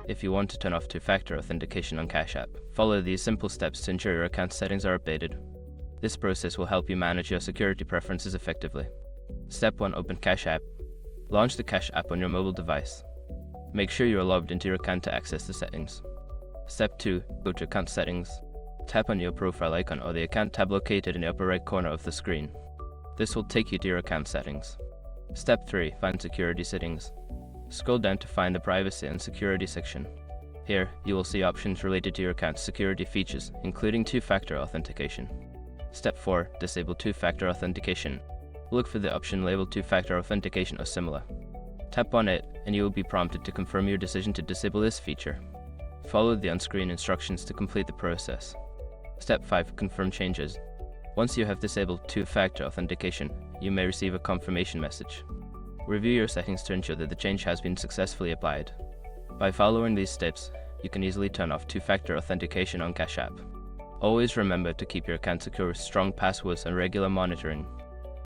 If you want to turn off two-factor authentication on Cash App, follow these simple steps to ensure your account settings are updated. This process will help you manage your security preferences effectively. Step 1. Open Cash App. Launch the Cash App on your mobile device. Make sure you are logged into your account to access the settings. Step 2. Go to Account Settings. Tap on your profile icon or the account tab located in the upper right corner of the screen. This will take you to your account settings. Step 3. Find Security Settings. Scroll down to find the Privacy and Security section. Here, you will see options related to your account's security features, including two-factor authentication. Step 4. Disable two-factor authentication. Look for the option labeled two-factor authentication or similar. Tap on it, and you will be prompted to confirm your decision to disable this feature. Follow the on-screen instructions to complete the process. Step 5. Confirm changes. Once you have disabled two-factor authentication, you may receive a confirmation message. Review your settings to ensure that the change has been successfully applied. By following these steps, you can easily turn off two-factor authentication on Cash App. Always remember to keep your account secure with strong passwords and regular monitoring.